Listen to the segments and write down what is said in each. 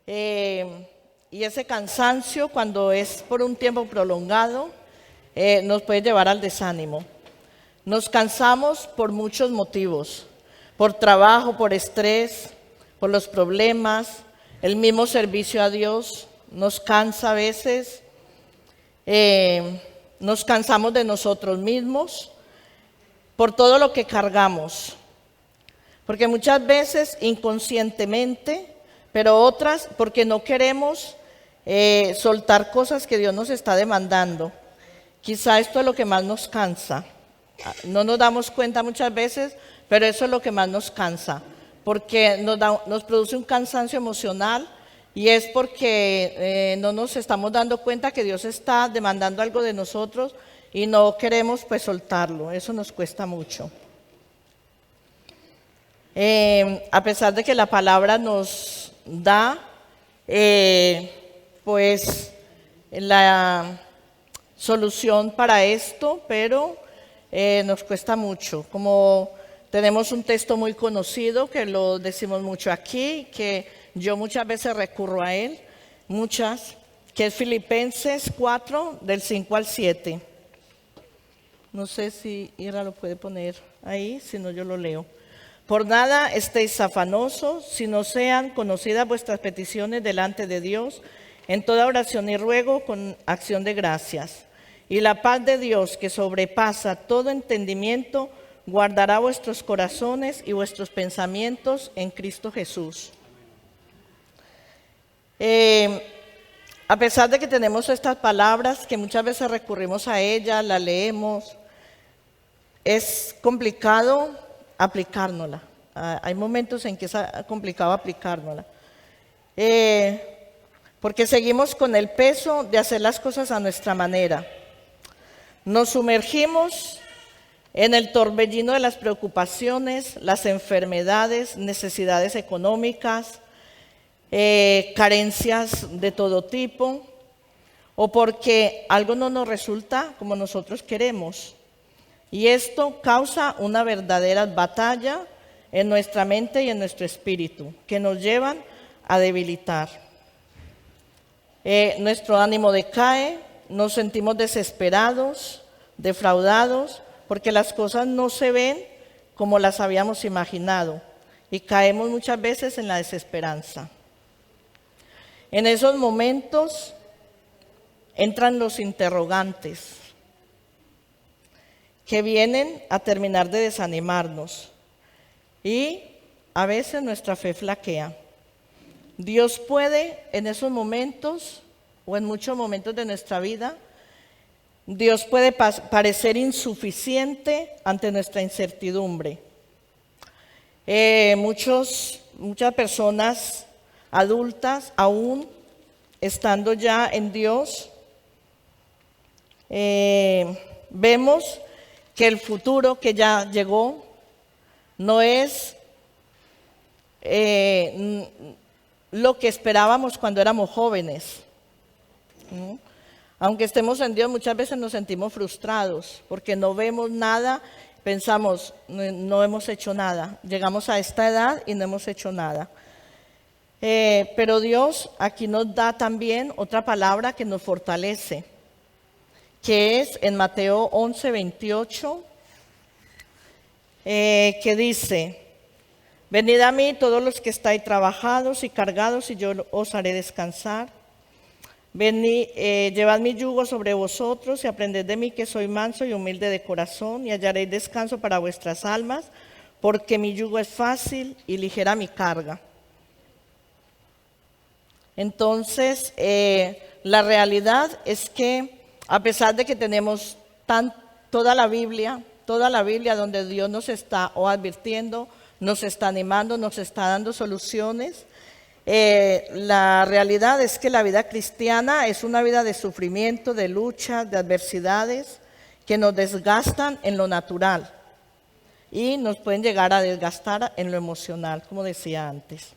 Y ese cansancio, cuando es por un tiempo prolongado, nos puede llevar al desánimo. Nos cansamos por muchos motivos, por trabajo, por estrés, por los problemas, el mismo servicio a Dios nos cansa a veces, nos cansamos de nosotros mismos, por todo lo que cargamos, porque muchas veces inconscientemente, pero otras porque no queremos soltar cosas que Dios nos está demandando. Quizá esto es lo que más nos cansa. No nos damos cuenta muchas veces, pero eso es lo que más nos cansa, porque nos produce un cansancio emocional y es porque no nos estamos dando cuenta que Dios está demandando algo de nosotros y no queremos pues soltarlo. Eso nos cuesta mucho. A pesar de que la palabra nos da pues la solución para esto, pero nos cuesta mucho. Como tenemos un texto muy conocido que lo decimos mucho aquí, que yo muchas veces recurro a él, que es Filipenses 4, del 5 al 7. No sé si Ira lo puede poner ahí, si no yo lo leo. Por nada estéis afanosos, si no sean conocidas vuestras peticiones delante de Dios, en toda oración y ruego con acción de gracias. Y la paz de Dios, que sobrepasa todo entendimiento, guardará vuestros corazones y vuestros pensamientos en Cristo Jesús. A pesar de que tenemos estas palabras, que muchas veces recurrimos a ellas, las leemos, es complicado aplicárnosla. Hay momentos en que es complicado aplicárnosla. Porque seguimos con el peso de hacer las cosas a nuestra manera. Nos sumergimos en el torbellino de las preocupaciones, las enfermedades, necesidades económicas, carencias de todo tipo, o porque algo no nos resulta como nosotros queremos. Y esto causa una verdadera batalla en nuestra mente y en nuestro espíritu, que nos llevan a debilitar. Nuestro ánimo decae, nos sentimos desesperados, defraudados, porque las cosas no se ven como las habíamos imaginado y caemos muchas veces en la desesperanza. En esos momentos entran los interrogantes que vienen a terminar de desanimarnos y a veces nuestra fe flaquea. Dios puede en esos momentos o en muchos momentos de nuestra vida, Dios puede parecer insuficiente ante nuestra incertidumbre. Muchas personas adultas, aún estando ya en Dios, vemos que el futuro que ya llegó no es lo que esperábamos cuando éramos jóvenes. Aunque estemos en Dios, muchas veces nos sentimos frustrados porque no vemos nada, pensamos, no hemos hecho nada. Llegamos a esta edad y no hemos hecho nada. Pero Dios aquí nos da también otra palabra que nos fortalece, que es en Mateo 11, 28, que dice: venid a mí todos los que estáis trabajados y cargados, y yo os haré descansar. Venid, llevad mi yugo sobre vosotros y aprended de mí, que soy manso y humilde de corazón, y hallaréis descanso para vuestras almas, porque mi yugo es fácil y ligera mi carga. Entonces, la realidad es que a pesar de que tenemos toda la Biblia donde Dios nos está o advirtiendo, nos está animando, nos está dando soluciones, la realidad es que la vida cristiana es una vida de sufrimiento, de lucha, de adversidades que nos desgastan en lo natural y nos pueden llegar a desgastar en lo emocional, como decía antes.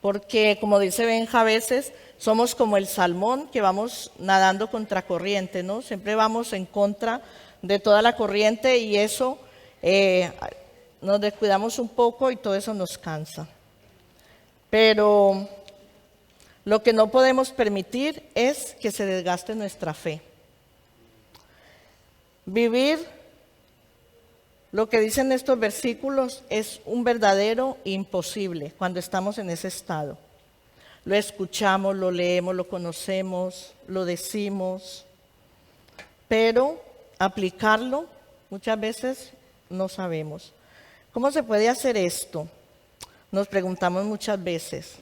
Porque, como dice Benja, a veces somos como el salmón que vamos nadando contracorriente, ¿no? Siempre vamos en contra de toda la corriente y eso nos descuidamos un poco y todo eso nos cansa. Pero lo que no podemos permitir es que se desgaste nuestra fe. Vivir lo que dicen estos versículos es un verdadero imposible cuando estamos en ese estado. Lo escuchamos, lo leemos, lo conocemos, lo decimos, pero aplicarlo muchas veces no sabemos. ¿Cómo se puede hacer esto? Nos preguntamos muchas veces.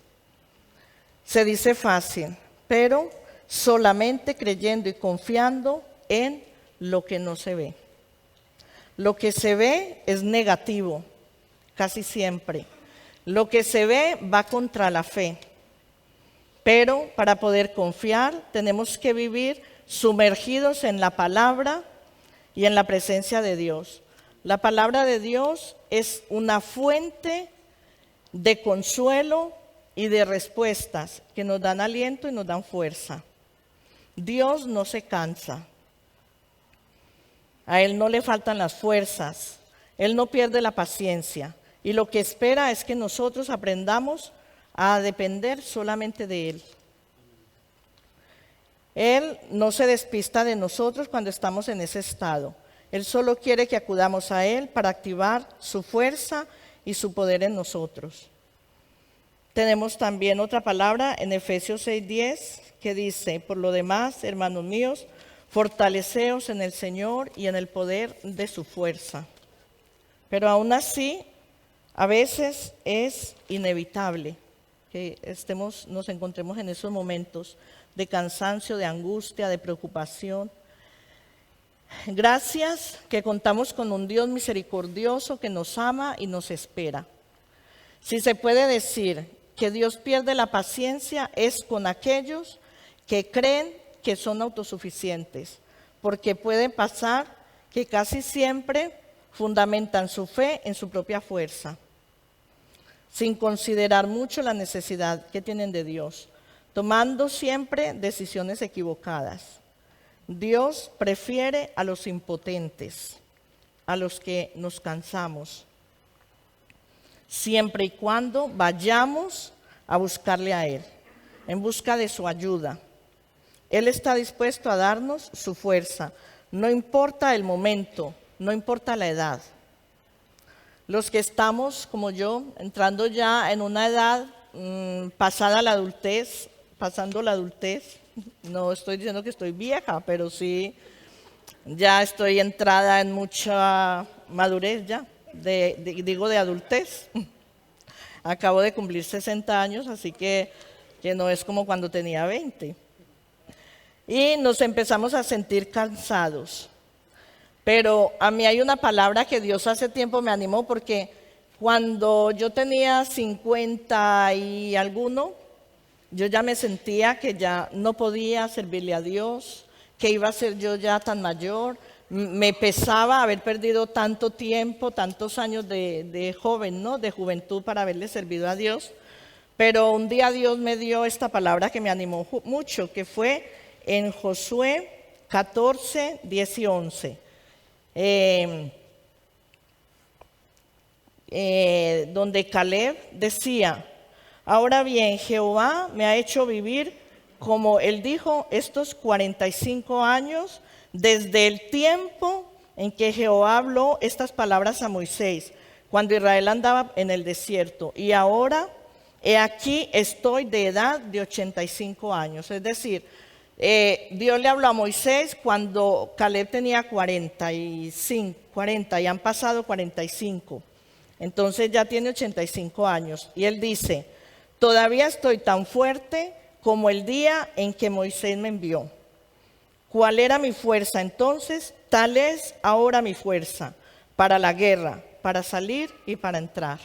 Se dice fácil, pero solamente creyendo y confiando en lo que no se ve. Lo que se ve es negativo, casi siempre. Lo que se ve va contra la fe. Pero para poder confiar tenemos que vivir sumergidos en la palabra y en la presencia de Dios. La palabra de Dios es una fuente de consuelo y de respuestas que nos dan aliento y nos dan fuerza. Dios no se cansa. A Él no le faltan las fuerzas. Él no pierde la paciencia. Y lo que espera es que nosotros aprendamos a depender solamente de Él. Él no se despista de nosotros cuando estamos en ese estado. Él solo quiere que acudamos a Él para activar su fuerza y su poder en nosotros. Tenemos también otra palabra en Efesios 6:10 que dice: por lo demás, hermanos míos, fortaleceos en el Señor y en el poder de su fuerza. Pero aún así, a veces es inevitable que nos encontremos en esos momentos de cansancio, de angustia, de preocupación. Gracias que contamos con un Dios misericordioso que nos ama y nos espera. Si se puede decir que Dios pierde la paciencia, es con aquellos que creen que son autosuficientes, porque puede pasar que casi siempre fundamentan su fe en su propia fuerza, sin considerar mucho la necesidad que tienen de Dios, tomando siempre decisiones equivocadas. Dios prefiere a los impotentes, a los que nos cansamos, siempre y cuando vayamos a buscarle a Él, en busca de su ayuda. Él está dispuesto a darnos su fuerza, no importa el momento, no importa la edad. Los que estamos, como yo, entrando ya en una edad pasada la adultez, pasando la adultez, no estoy diciendo que estoy vieja, pero sí ya estoy entrada en mucha madurez ya, digo de adultez. Acabo de cumplir 60 años, así que no es como cuando tenía 20. Y nos empezamos a sentir cansados. Pero a mí hay una palabra que Dios hace tiempo me animó, porque cuando yo tenía 50 y alguno, yo ya me sentía que ya no podía servirle a Dios, que iba a ser yo ya tan mayor. Me pesaba haber perdido tanto tiempo, tantos años de joven, ¿no? De juventud para haberle servido a Dios. Pero un día Dios me dio esta palabra que me animó mucho, que fue en Josué 14, 10 y 11. Donde Caleb decía: ahora bien, Jehová me ha hecho vivir, como él dijo, estos 45 años, desde el tiempo en que Jehová habló estas palabras a Moisés, cuando Israel andaba en el desierto. Y ahora, he aquí, estoy de edad de 85 años. Es decir, Dios le habló a Moisés cuando Caleb tenía 40 y han pasado 45. Entonces ya tiene 85 años. Y él dice: todavía estoy tan fuerte como el día en que Moisés me envió. ¿Cuál era mi fuerza entonces? Tal es ahora mi fuerza para la guerra, para salir y para entrar.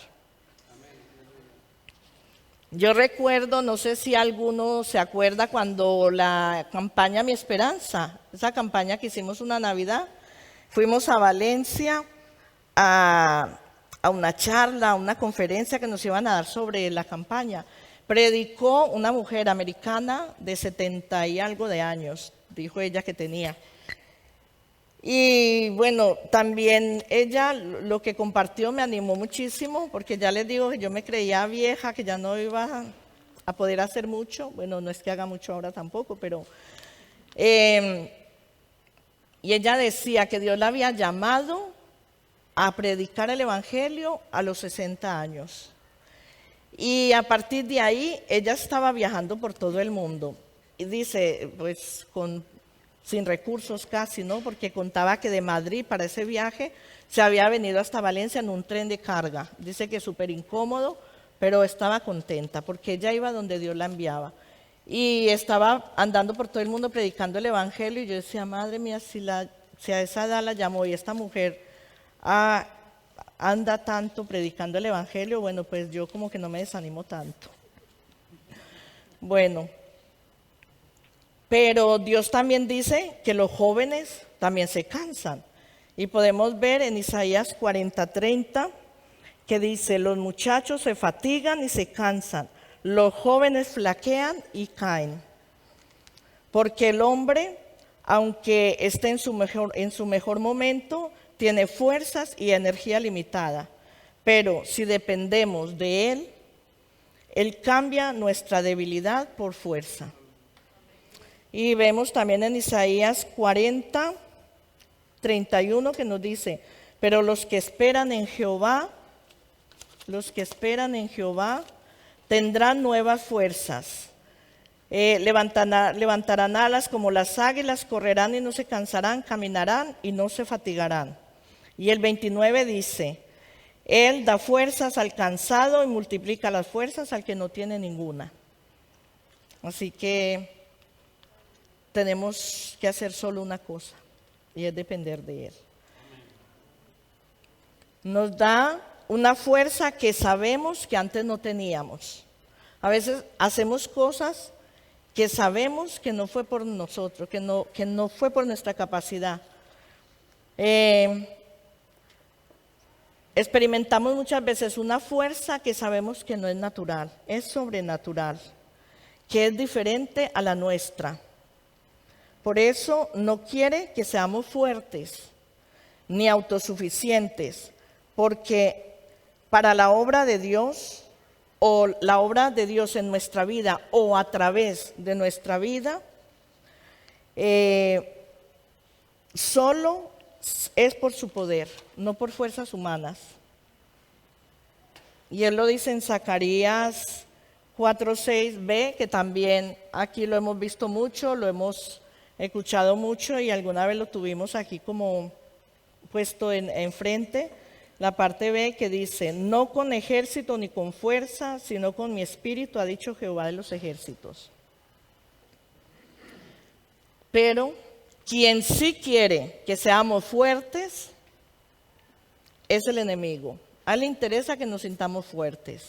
Yo recuerdo, no sé si alguno se acuerda, cuando la campaña Mi Esperanza, esa campaña que hicimos una Navidad, fuimos a Valencia a una charla, a una conferencia que nos iban a dar sobre la campaña. Predicó una mujer americana de 70 y algo de años, dijo ella que tenía. Y bueno, también ella lo que compartió me animó muchísimo, porque ya les digo que yo me creía vieja, que ya no iba a poder hacer mucho. Bueno, no es que haga mucho ahora tampoco, pero... y ella decía que Dios la había llamado a predicar el Evangelio a los 60 años. Y a partir de ahí, ella estaba viajando por todo el mundo. Y dice, pues sin recursos casi, ¿no? Porque contaba que de Madrid para ese viaje se había venido hasta Valencia en un tren de carga. Dice que súper incómodo, pero estaba contenta porque ella iba donde Dios la enviaba. Y estaba andando por todo el mundo predicando el Evangelio y yo decía, madre mía, si a esa edad la llamó y esta mujer anda tanto predicando el Evangelio, bueno, pues yo como que no me desanimo tanto. Bueno, pero Dios también dice que los jóvenes también se cansan. Y podemos ver en Isaías 40:30 que dice, los muchachos se fatigan y se cansan, los jóvenes flaquean y caen. Porque el hombre, aunque esté en su mejor momento, tiene fuerzas y energía limitada. Pero si dependemos de Él, Él cambia nuestra debilidad por fuerza. Y vemos también en Isaías 40:31 que nos dice, pero los que esperan en Jehová tendrán nuevas fuerzas. Levantarán alas como las águilas, correrán y no se cansarán, caminarán y no se fatigarán. Y el 29 dice, Él da fuerzas al cansado y multiplica las fuerzas al que no tiene ninguna. Así que tenemos que hacer solo una cosa, y es depender de Él. Nos da una fuerza que sabemos que antes no teníamos. A veces hacemos cosas que sabemos que no fue por nosotros, que no fue por nuestra capacidad. Experimentamos muchas veces una fuerza que sabemos que no es natural, es sobrenatural, que es diferente a la nuestra. Por eso no quiere que seamos fuertes ni autosuficientes, porque para la obra de Dios o la obra de Dios en nuestra vida o a través de nuestra vida, solo es por su poder, no por fuerzas humanas. Y Él lo dice en Zacarías 4:6b, que también aquí lo hemos visto mucho, lo hemos escuchado mucho y alguna vez lo tuvimos aquí como puesto enfrente. La parte B que dice, no con ejército ni con fuerza, sino con mi espíritu, ha dicho Jehová de los ejércitos. Pero quien sí quiere que seamos fuertes es el enemigo. A él le interesa que nos sintamos fuertes.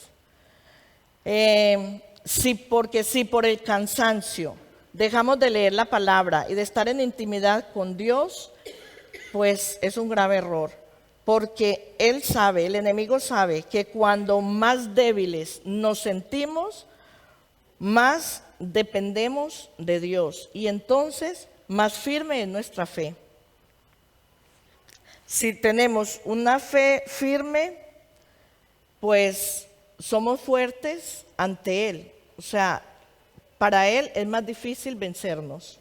Porque si por el cansancio dejamos de leer la palabra y de estar en intimidad con Dios, pues es un grave error. Porque él sabe, el enemigo sabe que cuando más débiles nos sentimos, más dependemos de Dios y entonces más firme es nuestra fe. Si tenemos una fe firme, pues somos fuertes ante Él. O sea, para Él es más difícil vencernos.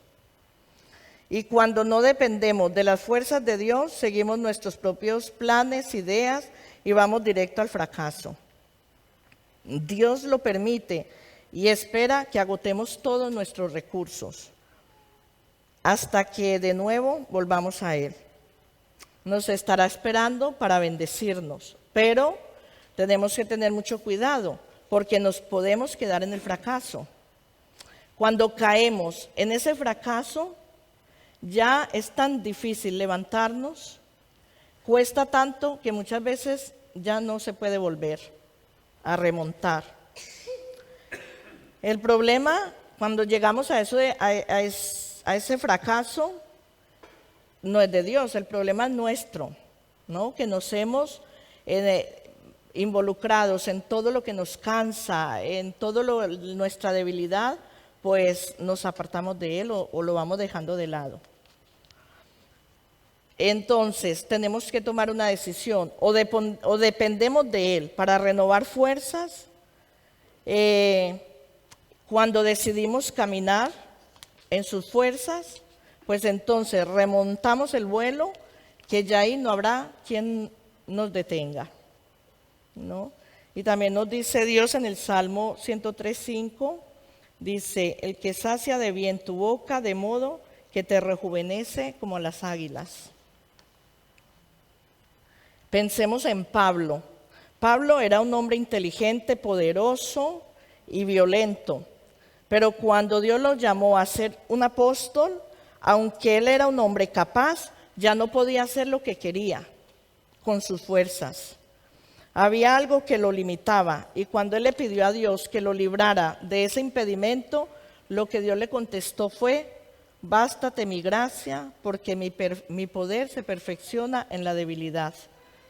Y cuando no dependemos de las fuerzas de Dios, seguimos nuestros propios planes, ideas y vamos directo al fracaso. Dios lo permite y espera que agotemos todos nuestros recursos hasta que de nuevo volvamos a Él. Nos estará esperando para bendecirnos, pero tenemos que tener mucho cuidado porque nos podemos quedar en el fracaso. Cuando caemos en ese fracaso, ya es tan difícil levantarnos, cuesta tanto que muchas veces ya no se puede volver a remontar. El problema cuando llegamos a ese fracaso no es de Dios, el problema es nuestro, ¿no? Que nos hemos involucrados en todo lo que nos cansa, en toda nuestra debilidad, pues nos apartamos de Él o lo vamos dejando de lado. Entonces, tenemos que tomar una decisión, o dependemos de Él para renovar fuerzas. Cuando decidimos caminar en sus fuerzas, pues entonces remontamos el vuelo, que ya ahí no habrá quien nos detenga, ¿no? Y también nos dice Dios en el Salmo 103:5, dice: el que sacia de bien tu boca, de modo que te rejuvenece como las águilas. Pensemos en Pablo. Pablo era un hombre inteligente, poderoso y violento, pero cuando Dios lo llamó a ser un apóstol, aunque él era un hombre capaz, ya no podía hacer lo que quería con sus fuerzas. Había algo que lo limitaba, y cuando él le pidió a Dios que lo librara de ese impedimento, lo que Dios le contestó fue: bástate mi gracia, porque mi poder se perfecciona en la debilidad.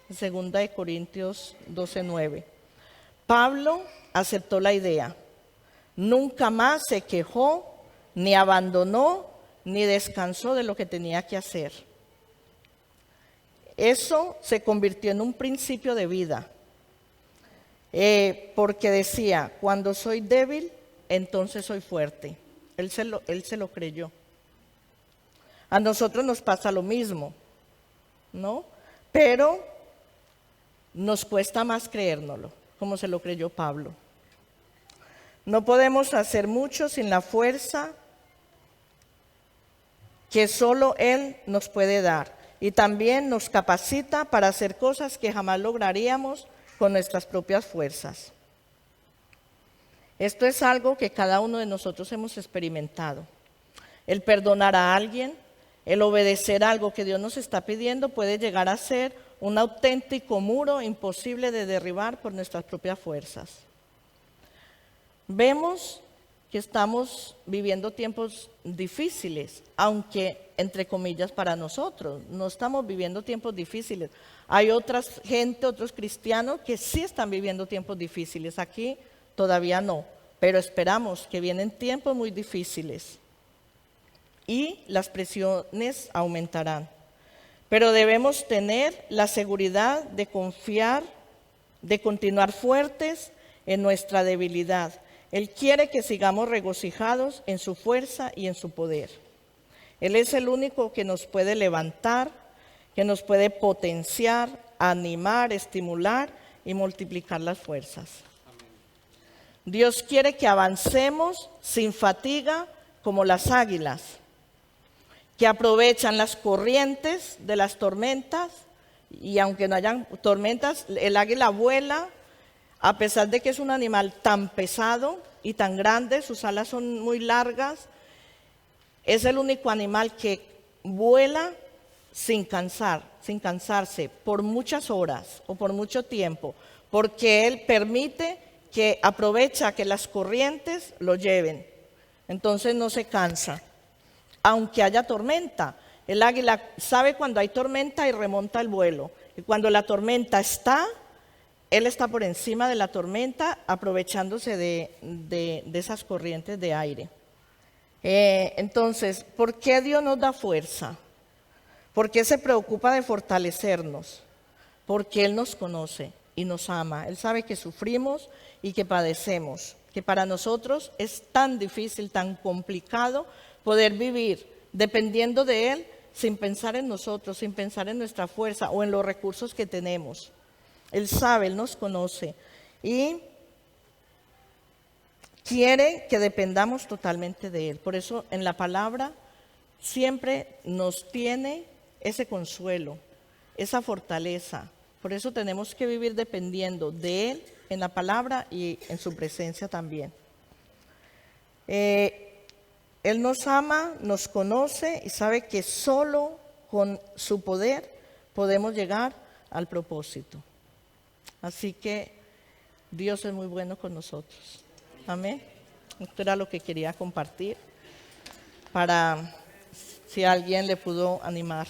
2 Corintios 12:9. Pablo aceptó la idea. Nunca más se quejó, ni abandonó, ni descansó de lo que tenía que hacer. Eso se convirtió en un principio de vida, porque decía: cuando soy débil, entonces soy fuerte. Él se lo creyó. A nosotros nos pasa lo mismo, ¿no? Pero nos cuesta más creérnoslo, como se lo creyó Pablo. No podemos hacer mucho sin la fuerza que solo Él nos puede dar, y también nos capacita para hacer cosas que jamás lograríamos con nuestras propias fuerzas. Esto es algo que cada uno de nosotros hemos experimentado. El perdonar a alguien, el obedecer algo que Dios nos está pidiendo, puede llegar a ser un auténtico muro imposible de derribar por nuestras propias fuerzas. Vemos que estamos viviendo tiempos difíciles, aunque entre comillas para nosotros, no estamos viviendo tiempos difíciles. Hay otros cristianos que sí están viviendo tiempos difíciles. Aquí todavía no, pero esperamos que vienen tiempos muy difíciles y las presiones aumentarán. Pero debemos tener la seguridad de confiar, de continuar fuertes en nuestra debilidad. Él quiere que sigamos regocijados en su fuerza y en su poder. Él es el único que nos puede levantar, que nos puede potenciar, animar, estimular y multiplicar las fuerzas. Amén. Dios quiere que avancemos sin fatiga como las águilas, que aprovechan las corrientes de las tormentas, y aunque no hayan tormentas, el águila vuela. A pesar de que es un animal tan pesado y tan grande, sus alas son muy largas, es el único animal que vuela sin cansarse por muchas horas o por mucho tiempo, porque él aprovecha que las corrientes lo lleven. Entonces no se cansa, aunque haya tormenta. El águila sabe cuando hay tormenta y remonta el vuelo. Y cuando la tormenta está, él está por encima de la tormenta, aprovechándose de esas corrientes de aire. Entonces, ¿por qué Dios nos da fuerza? ¿Por qué se preocupa de fortalecernos? Porque Él nos conoce y nos ama. Él sabe que sufrimos y que padecemos, que para nosotros es tan difícil, tan complicado poder vivir dependiendo de Él sin pensar en nosotros, sin pensar en nuestra fuerza o en los recursos que tenemos. Él sabe, Él nos conoce y quiere que dependamos totalmente de Él. Por eso en la palabra siempre nos tiene ese consuelo, esa fortaleza. Por eso tenemos que vivir dependiendo de Él en la palabra y en su presencia también. Él nos ama, nos conoce y sabe que solo con su poder podemos llegar al propósito. Así que Dios es muy bueno con nosotros. Amén. Esto era lo que quería compartir para si alguien le pudo animar.